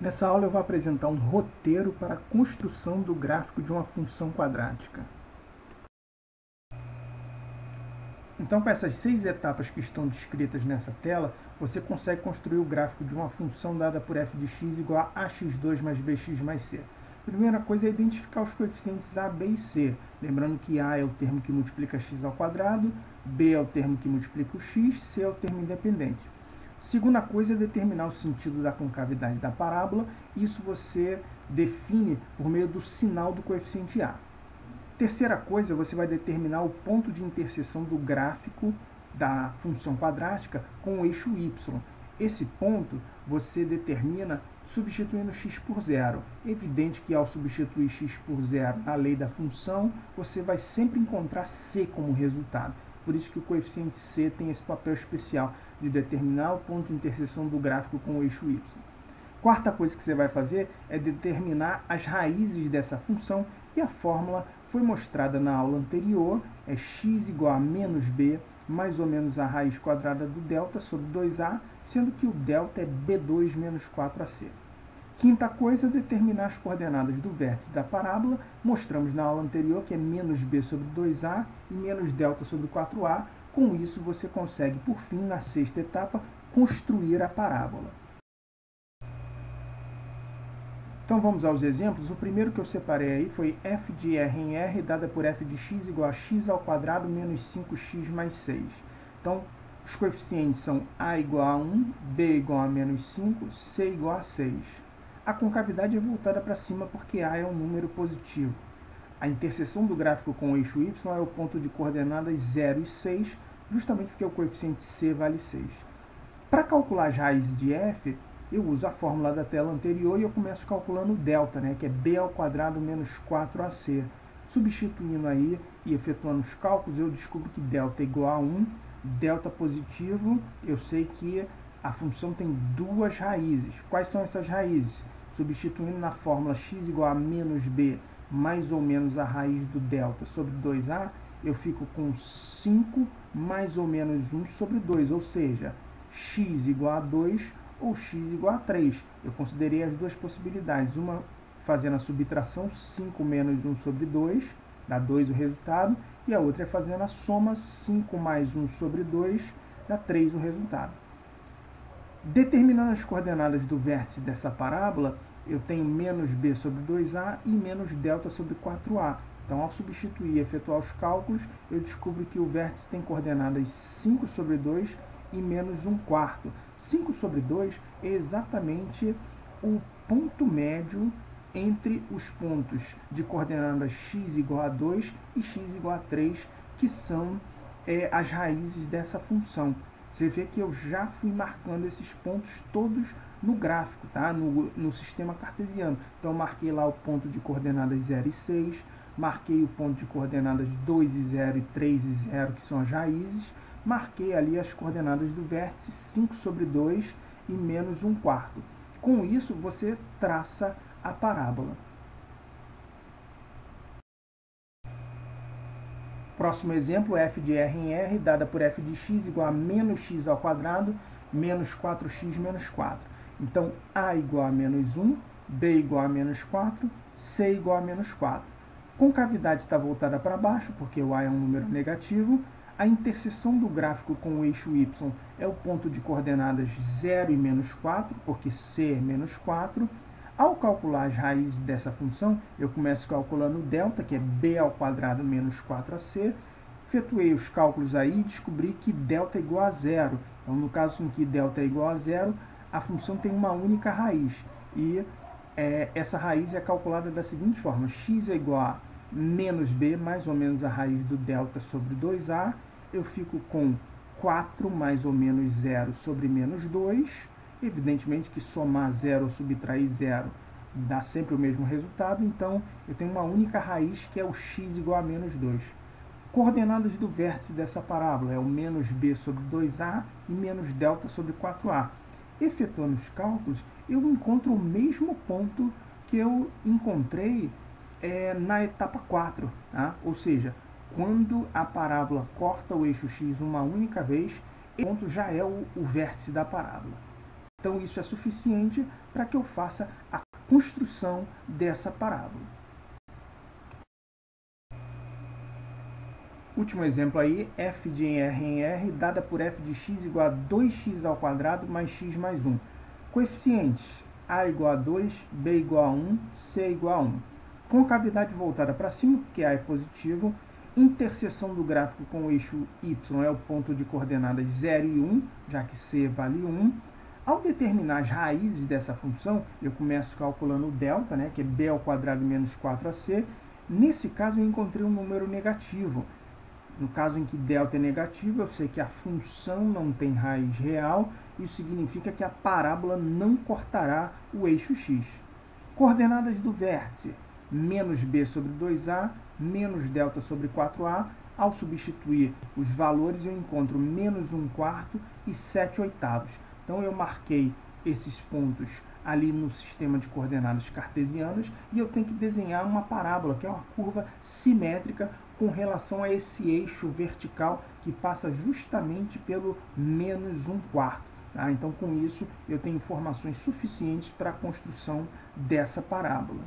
Nessa aula eu vou apresentar um roteiro para a construção do gráfico de uma função quadrática. Então, com essas 6 etapas que estão descritas nessa tela, você consegue construir o gráfico de uma função dada por f de x igual a ax2 mais bx mais c. A primeira coisa é identificar os coeficientes a, b e c. Lembrando que a é o termo que multiplica x ao quadrado, b é o termo que multiplica o x, c é o termo independente. Segunda coisa é determinar o sentido da concavidade da parábola. Isso você define por meio do sinal do coeficiente a. Terceira coisa, você vai determinar o ponto de interseção do gráfico da função quadrática com o eixo y. Esse ponto você determina substituindo x por zero. É evidente que ao substituir x por zero na lei da função, você vai sempre encontrar c como resultado. Por isso que o coeficiente c tem esse papel especial de determinar o ponto de interseção do gráfico com o eixo y. Quarta coisa que você vai fazer é determinar as raízes dessa função, e a fórmula foi mostrada na aula anterior, é x igual a menos b, mais ou menos a raiz quadrada do delta sobre 2a, sendo que o delta é b2 menos 4ac. Quinta coisa é determinar as coordenadas do vértice da parábola. Mostramos na aula anterior que é menos b sobre 2a e menos delta sobre 4a. Com isso, você consegue, por fim, na sexta etapa, construir a parábola. Então vamos aos exemplos. O primeiro que eu separei aí foi f de r em r, dada por f de x igual a x ao quadrado menos 5x mais 6. Então, os coeficientes são a igual a 1, b igual a menos 5, c igual a 6. A concavidade é voltada para cima porque a é um número positivo. A interseção do gráfico com o eixo y é o ponto de coordenadas 0 e 6, justamente porque o coeficiente c vale 6. Para calcular as raízes de f, eu uso a fórmula da tela anterior e eu começo calculando o delta, que é b ao quadrado menos 4ac. Substituindo aí e efetuando os cálculos, eu descubro que delta é igual a 1, delta positivo, eu sei que a função tem duas raízes. Quais são essas raízes? Substituindo na fórmula x igual a menos b mais ou menos a raiz do delta sobre 2a, eu fico com 5 mais ou menos 1 sobre 2, ou seja, x igual a 2 ou x igual a 3. Eu considerei as duas possibilidades, uma fazendo a subtração, 5 menos 1 sobre 2, dá 2 o resultado, e a outra é fazendo a soma, 5 mais 1 sobre 2, dá 3 o resultado. Determinando as coordenadas do vértice dessa parábola, eu tenho menos b sobre 2a e menos delta sobre 4a. Então, ao substituir e efetuar os cálculos, eu descubro que o vértice tem coordenadas 5 sobre 2 e menos 1/4. 5 sobre 2 é exatamente o ponto médio entre os pontos de coordenadas x igual a 2 e x igual a 3, que são as raízes dessa função. Você vê que eu já fui marcando esses pontos todos no gráfico, tá? no sistema cartesiano. Então, eu marquei lá o ponto de coordenadas 0 e 6, marquei o ponto de coordenadas 2 e 0 e 3 e 0, que são as raízes, marquei ali as coordenadas do vértice 5 sobre 2 e menos 1/4. Com isso, você traça a parábola. Próximo exemplo, f de r em r, dada por f de x igual a menos x ao quadrado, menos 4x menos 4. Então, a igual a menos 1, b igual a menos 4, c igual a menos 4. Concavidade está voltada para baixo, porque o a é um número negativo. A interseção do gráfico com o eixo y é o ponto de coordenadas 0 e menos 4, porque c é menos 4. Ao calcular as raízes dessa função, eu começo calculando o delta, que é b ao quadrado menos 4ac. Efetuei os cálculos aí e descobri que delta é igual a zero. Então, no caso em que delta é igual a zero, a função tem uma única raiz. E essa raiz é calculada da seguinte forma: x é igual a menos b, mais ou menos a raiz do delta sobre 2a. Eu fico com 4 mais ou menos 0 sobre menos 2. Evidentemente que somar 0 ou subtrair 0 dá sempre o mesmo resultado, então eu tenho uma única raiz, que é o x igual a menos 2. Coordenadas do vértice dessa parábola é o menos b sobre 2a e menos delta sobre 4a. Efetuando os cálculos, eu encontro o mesmo ponto que eu encontrei na etapa 4, tá? Ou seja, quando a parábola corta o eixo x uma única vez, esse ponto já é o vértice da parábola. Então isso é suficiente para que eu faça a construção dessa parábola. Último exemplo aí, f de r em r, dada por f de x igual a 2x ao quadrado mais x mais 1. Coeficientes, a igual a 2, b igual a 1, c igual a 1. Concavidade voltada para cima, porque a é positivo. Interseção do gráfico com o eixo y é o ponto de coordenadas 0 e 1, já que c vale 1. Ao determinar as raízes dessa função, eu começo calculando o delta, né, que é b ao quadrado menos 4ac. Nesse caso, eu encontrei um número negativo. No caso em que delta é negativo, eu sei que a função não tem raiz real. Isso significa que a parábola não cortará o eixo x. Coordenadas do vértice, menos b sobre 2a, menos delta sobre 4a. Ao substituir os valores, eu encontro menos 1/4 e 7/8. Então, eu marquei esses pontos ali no sistema de coordenadas cartesianas e eu tenho que desenhar uma parábola, que é uma curva simétrica com relação a esse eixo vertical que passa justamente pelo menos 1/4. Tá? Então, com isso, eu tenho informações suficientes para a construção dessa parábola.